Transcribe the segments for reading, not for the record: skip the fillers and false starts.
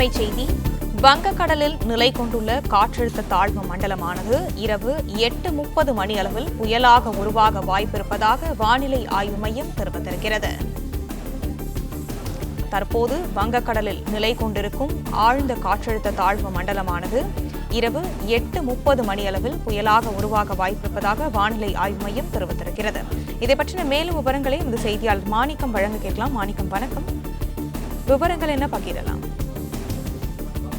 அண்மைச் செய்தி. வங்கக்கடலில் நிலை கொண்டுள்ள காற்றழுத்த தாழ்வு மண்டலமானது இரவு 8:30 மணியளவில் புயலாக உருவாக வாய்ப்பிருப்பதாக வானிலை ஆய்வு மையம் தெரிவித்திருக்கிறது. தற்போது வங்கக்கடலில் நிலை கொண்டிருக்கும் ஆழ்ந்த காற்றழுத்த தாழ்வு மண்டலமானது இரவு 8:30 மணியளவில் புயலாக உருவாக வாய்ப்பிருப்பதாக வானிலை ஆய்வு மையம் தெரிவித்திருக்கிறது. இதை பற்றின மேலும் விவரங்களை இந்த செய்தியாளர் மாணிக்கம் வழங்க கேட்கலாம். மாணிக்கம், வணக்கம். விவரங்கள் என்ன பகிரலாம்?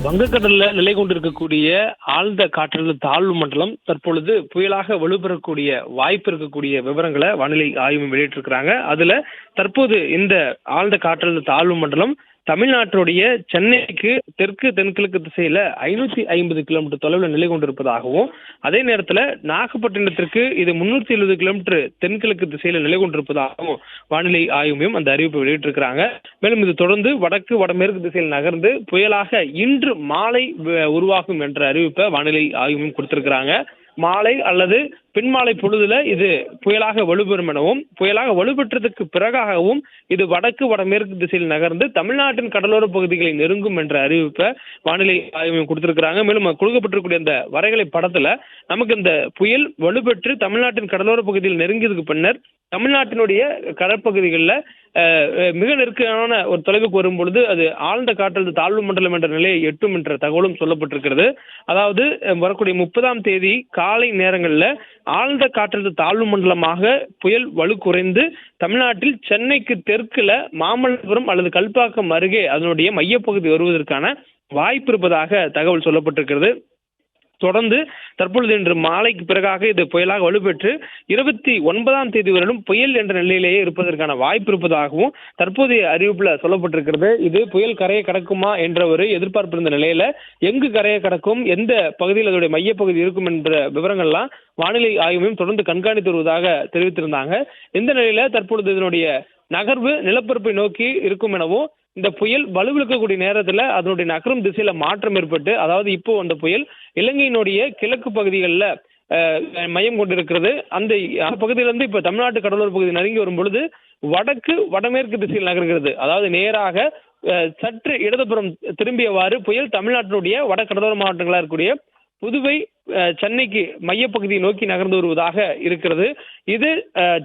வங்கக்கடல்ல நிலை கொண்டிருக்கக்கூடிய ஆழ்ந்த காற்றழுத்த தாழ்வு மண்டலம் தற்பொழுது புயலாக வலுப்பெறக்கூடிய வாய்ப்பு இருக்கக்கூடிய விவரங்களை வானிலை ஆய்வு வெளியிட்டிருக்கிறாங்க. அதுல தற்போது இந்த ஆழ்ந்த காற்றழுத்த தாழ்வு மண்டலம் தமிழ்நாட்டுடைய சென்னைக்கு தெற்கு தென்கிழக்கு திசையில 550 கிலோமீட்டர் தொலைவில் நிலை கொண்டிருப்பதாகவும், அதே நேரத்தில் நாகப்பட்டினத்திற்கு இது 370 கிலோமீட்டர் தென்கிழக்கு திசையில நிலை கொண்டிருப்பதாகவும் வானிலை ஆய்வு மையம் அந்த அறிவிப்பை வெளியிட்டிருக்கிறாங்க. மேலும் இது தொடர்ந்து வடக்கு வடமேற்கு திசையில் நகர்ந்து புயலாக இன்று மாலை உருவாகும் என்ற அறிவிப்பை வானிலை ஆய்வு மையம் கொடுத்திருக்கிறாங்க. மாலை அல்லது பின்மாலை பொழுதுல இது புயலாக வலுப்பெறும் எனவும், புயலாக வலுப்பெற்றதுக்கு பிறகாகவும் இது வடக்கு வடமேற்கு திசையில் நகர்ந்து தமிழ்நாட்டின் கடலோர பகுதிகளை நெருங்கும் என்ற அறிவிப்பை வானிலை ஆய்வு கொடுத்திருக்கிறாங்க. மேலும் கொடுக்கப்பட்டிருக்கூடிய இந்த வரைகலை படத்துல நமக்கு இந்த புயல் வலுப்பெற்று தமிழ்நாட்டின் கடலோர பகுதியில் நெருங்கியதுக்கு பின்னர் தமிழ்நாட்டினுடைய கடற்பகுதிகளில் மிக நெருக்கமான ஒரு தொலைவுக்கு வரும் பொழுது அது ஆழ்ந்த காற்றழுத்த தாழ்வு மண்டலம் என்ற நிலையை எட்டும் என்ற தகவலும் சொல்லப்பட்டிருக்கிறது. அதாவது வரக்கூடிய 30ஆம் தேதி காலை நேரங்களில் ஆழ்ந்த காற்றழுத்த தாழ்வு மண்டலமாக புயல் வலு குறைந்து தமிழ்நாட்டில் சென்னைக்கு தெற்குல மாமல்லபுரம் அல்லது கல்பாக்கம் அருகே அதனுடைய மையப்பகுதி வருவதற்கான வாய்ப்பு இருப்பதாக தகவல் சொல்லப்பட்டிருக்கிறது. தொடர்ந்து தற்பொழுது இன்று மாலைக்கு பிறகாக இது புயலாக வலுப்பெற்று 29ஆம் தேதி வரையிலும் புயல் என்ற நிலையிலேயே இருப்பதற்கான வாய்ப்பு இருப்பதாகவும் தற்போதைய அறிவிப்புல சொல்லப்பட்டிருக்கிறது. இது புயல் கரையை கடக்குமா என்ற ஒரு எதிர்பார்ப்பு இருந்த நிலையில எங்கு கரையை கடக்கும், எந்த பகுதியில் அதோடைய மையப்பகுதி இருக்கும் என்ற விவரங்கள்லாம் வானிலை ஆய்வு மையம் தொடர்ந்து கண்காணித்து வருவதாக தெரிவித்திருந்தாங்க. இந்த நிலையில தற்பொழுது இதனுடைய நகர்வு நிலப்பரப்பை நோக்கி இருக்கும் எனவும், இந்த புயல் வலுவிழக்கக்கூடிய நேரத்தில் அதனுடைய நகரும் திசையில மாற்றம் ஏற்பட்டு, அதாவது இப்போ அந்த புயல் இலங்கையினுடைய கிழக்கு பகுதிகளில் மையம் கொண்டிருக்கிறது. அந்த பகுதியிலிருந்து இப்போ தமிழ்நாட்டு கடலோர பகுதி நெருங்கி வரும் பொழுது வடக்கு வடமேற்கு திசையில் நகர்கிறது. அதாவது நேராக சற்று இடதுபுறம் திரும்பியவாறு புயல் தமிழ்நாட்டினுடைய வடகடலோர மாவட்டங்களாக இருக்கக்கூடிய புதுவை, சென்னைக்கு மையப்பகுதியை நோக்கி நகர்ந்து வருவதாக இருக்கிறது. இது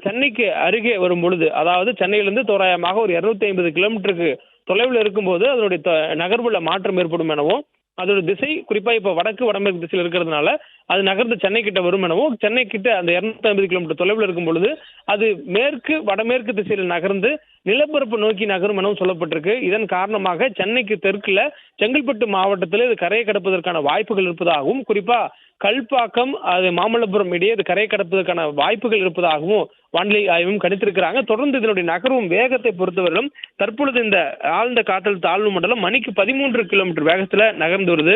சென்னைக்கு அருகே வரும் பொழுது, அதாவது சென்னையிலிருந்து தோராயமாக ஒரு 250 கிலோமீட்டருக்கு தொலைவில் இருக்கும்போது அதனுடைய நகர்வுல மாற்றம் ஏற்படும் எனவும், அதோட திசை குறிப்பா இப்ப வடக்கு வடமேற்கு திசையில் இருக்கிறதுனால அது நகர்ந்து சென்னை கிட்ட வரும் எனவும், சென்னை கிட்ட அந்த 250 கிலோமீட்டர் தொலைவில் இருக்கும் பொழுது அது மேற்கு வடமேற்கு திசையில் நகர்ந்து நிலப்பரப்பு நோக்கி நகரும் எனவும் சொல்லப்பட்டிருக்கு. இதன் காரணமாக சென்னைக்கு தெற்குல செங்கல்பட்டு மாவட்டத்தில் இது கரையை கடப்பதற்கான வாய்ப்புகள் இருப்பதாகவும், குறிப்பா கல்பாக்கம் அது மாமல்லபுரம் இடையே இது கரையை கடப்பதற்கான வாய்ப்புகள் இருப்பதாகவும் வானிலை ஆய்வும் கணித்திருக்கிறாங்க. தொடர்ந்து இதனுடைய நகரும் வேகத்தை பொறுத்தவரையிலும் தற்பொழுது இந்த ஆழ்ந்த காற்றழுத்த தாழ்வு மண்டலம் மணிக்கு 13 கிலோமீட்டர் வேகத்துல நகர்ந்து வருது.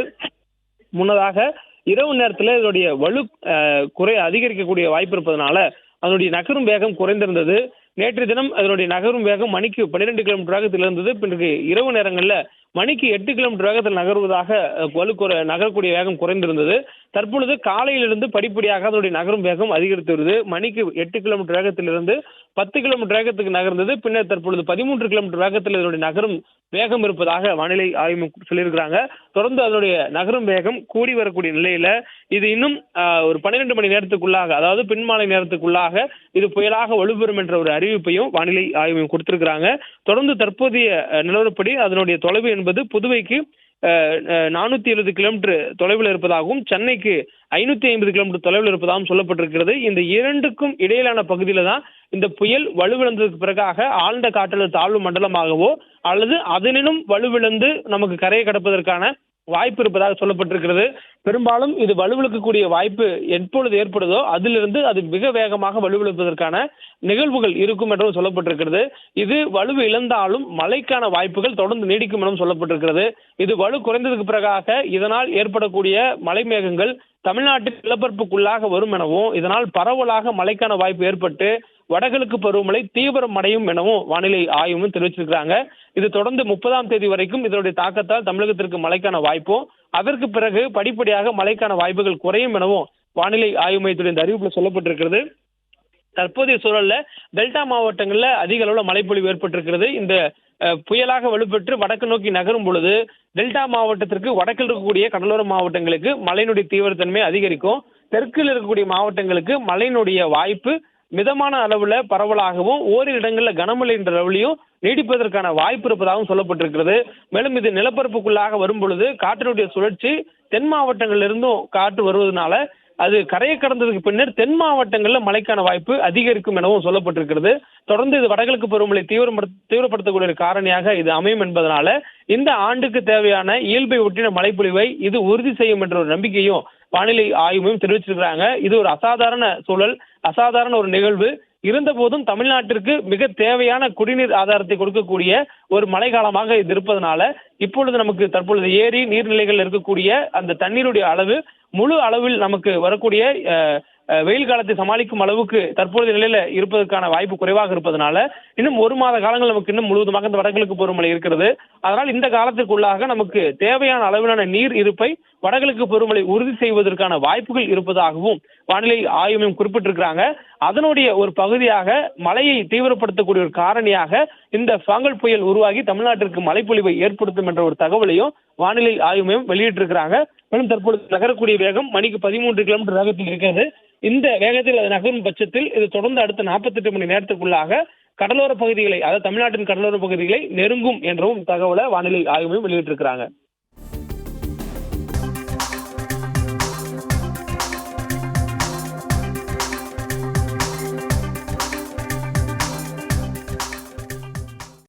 முன்னதாக இரவு நேரத்தில் இதனுடைய வலு அதிகரிக்கக்கூடிய வாய்ப்பு இருப்பதனால அதனுடைய நகரும் வேகம் குறைந்திருந்தது. நேற்று தினம் அதனுடைய நகரும் வேகம் மணிக்கு 12 கிலோமீட்டர் வேகத்தில் இருந்தது. பிறகு இரவு நேரங்களில் மணிக்கு 8 கிலோமீட்டர் வேகத்தில் நகர்வதாக நகரக்கூடிய வேகம் குறைந்திருந்தது. தற்பொழுது காலையிலிருந்து படிப்படியாக அதனுடைய நகரும் வேகம் அதிகரித்து வருது. மணிக்கு 8 கிலோமீட்டர் வேகத்திலிருந்து 10 கிலோமீட்டர் வேகத்துக்கு நகர்ந்தது. பின்னர் தற்பொழுது 13 கிலோமீட்டர் வேகத்தில் இதனுடைய நகரும் வேகம் இருப்பதாக வானிலை ஆய்வு சொல்லியிருக்கிறாங்க. தொடர்ந்து அதனுடைய நகரும் வேகம் கூடி வரக்கூடிய நிலையில இது இன்னும் ஒரு 12 மணி நேரத்துக்குள்ளாக, அதாவது பின்மாலை நேரத்துக்குள்ளாக இது புயலாக வலுப்பெறும் என்ற ஒரு அறிவிப்பையும் வானிலை ஆய்வு கொடுத்திருக்கிறாங்க. தொடர்ந்து தற்போதைய நிலவரப்படி அதனுடைய தொலைவு என்பது புதுவைக்கு 470 கிலோமீட்டர் தொலைவில் இருப்பதாகவும், சென்னைக்கு 550 கிலோமீட்டர் தொலைவில் இருப்பதாகவும் சொல்லப்பட்டிருக்கிறது. இந்த இரண்டுக்கும் இடையிலான பகுதியில தான் இந்த புயல் வலுவிழந்ததுக்கு பிறகாக ஆழ்ந்த காற்றழுத்த தாழ்வு மண்டலமாகவோ அல்லது அதனினும் வலுவிழந்து நமக்கு கரையை கடப்பதற்கான வாய்ப்பு இருப்பதாக சொல்லப்பட்டிருக்கிறது. பெரும்பாலும் இது வலுவிழக்கக்கூடிய வாய்ப்பு எப்பொழுது ஏற்படுதோ அதிலிருந்து அது மிக வேகமாக வலுவிழப்பதற்கான நிகழ்வுகள் இருக்கும் என்றும் சொல்லப்பட்டிருக்கிறது. இது வலுவு இழந்தாலும் மழைக்கான வாய்ப்புகள் தொடர்ந்து நீடிக்கும் எனவும் சொல்லப்பட்டிருக்கிறது. இது வலு குறைந்ததுக்கு பிறகாக இதனால் ஏற்படக்கூடிய மழை மேகங்கள் தமிழ்நாட்டின் நிலப்பரப்புக்குள்ளாக வரும் எனவும், இதனால் பரவலாக மழைக்கான வாய்ப்பு ஏற்பட்டு வடகிழக்கு பருவமழை தீவிரம் அடையும் எனவும் வானிலை ஆய்வும் தெரிவிச்சிருக்கிறாங்க. இது தொடர்ந்து 30ஆம் தேதி வரைக்கும் இதனுடைய தாக்கத்தால் தமிழகத்திற்கு மழைக்கான வாய்ப்பும், அதற்கு பிறகு படிப்படியாக மழைக்கான வாய்ப்புகள் குறையும் எனவும் வானிலை ஆய்வு மையத்துடைய இந்த அறிவிப்புல சொல்லப்பட்டிருக்கிறது. தற்போதைய சூழல்ல டெல்டா மாவட்டங்கள்ல அதிக அளவுல மழைப்பொழிவு ஏற்பட்டிருக்கிறது. இந்த புயலாக வலுப்பெற்று வடக்கு நோக்கி நகரும் பொழுது டெல்டா மாவட்டத்திற்கு வடக்கில் இருக்கக்கூடிய கடலோர மாவட்டங்களுக்கு மழையினுடைய தீவிரத்தன்மை அதிகரிக்கும். தெற்கில் இருக்கக்கூடிய மாவட்டங்களுக்கு மழையினுடைய வாய்ப்பு மிதமான அளவுல பரவலாகவும் ஓரிரு இடங்கள்ல கனமழை என்ற அளவிலையும் நீடிப்பதற்கான வாய்ப்பு இருப்பதாகவும் சொல்லப்பட்டிருக்கிறது. மேலும் இது நிலப்பரப்புக்குள்ளாக வரும் பொழுது காற்றினுடைய சுழற்சி தென் மாவட்டங்களிலிருந்தும் காற்று வருவதனால அது கரையை கடந்ததுக்கு பின்னர் தென் மாவட்டங்கள்ல மழைக்கான வாய்ப்பு அதிகரிக்கும் எனவும் சொல்லப்பட்டிருக்கிறது. தொடர்ந்து இது வடகிழக்கு பருவமழை தீவிரப்படுத்தக்கூடிய ஒரு காரணியாக இது அமையும் என்பதனால இந்த ஆண்டுக்கு தேவையான இயல்பை ஒட்டின மழைப்பொழிவை இது உறுதி செய்யும் என்ற ஒரு நம்பிக்கையும் வானிலை ஆய்வு மையம் தெரிவிச்சிருக்கிறாங்க. இது ஒரு அசாதாரண சூழல், அசாதாரண ஒரு நிகழ்வு. இருந்த போதும் தமிழ்நாட்டிற்கு மிக தேவையான குடிநீர் ஆதாரத்தை கொடுக்கக்கூடிய ஒரு மழை காலமாக இது இருப்பதனால இப்பொழுது நமக்கு தற்பொழுது ஏரி நீர்நிலைகள் இருக்கக்கூடிய அந்த தண்ணீருடைய அளவு முழு அளவில் நமக்கு வரக்கூடிய வெயில் காலத்தை சமாளிக்கும் அளவுக்கு தற்போதைய நிலையில இருப்பதற்கான வாய்ப்பு குறைவாக இருப்பதனால இன்னும் 1 மாத காலங்கள் நமக்கு இன்னும் முழுவதுமாக இந்த வடகிழக்கு பருவமழை இருக்கிறது. அதனால் இந்த காலத்திற்குள்ளாக நமக்கு தேவையான அளவிலான நீர் இருப்பை வடகிழக்கு பருவமழை உறுதி செய்வதற்கான வாய்ப்புகள் இருப்பதாகவும் வானிலை ஆய்வு மையம் குறிப்பிட்டிருக்கிறாங்க. அதனுடைய ஒரு பகுதியாக மழையை தீவிரப்படுத்தக்கூடிய ஒரு காரணியாக இந்த ஃபாங்கல் புயல் உருவாகி தமிழ்நாட்டிற்கு மழைப்பொழிவை ஏற்படுத்தும் என்ற ஒரு தகவலையும் வானிலை ஆய்வு மையம் வெளியிட்டிருக்கிறாங்க. மேலும் தற்பொழுது நகரக்கூடிய வேகம் மணிக்கு 13 கிலோமீட்டர் வேகத்தில் இருக்கிறது. இந்த வேகத்தில் அது நகரும் பட்சத்தில் இது தொடர்ந்து அடுத்த 48 மணி நேரத்துக்குள்ளாக கடலோர பகுதிகளை, அதாவது தமிழ்நாட்டின் கடலோர பகுதிகளை நெருங்கும் என்றும் தகவலை வானிலை ஆய்வு மையம் வெளியிட்டிருக்கிறாங்க.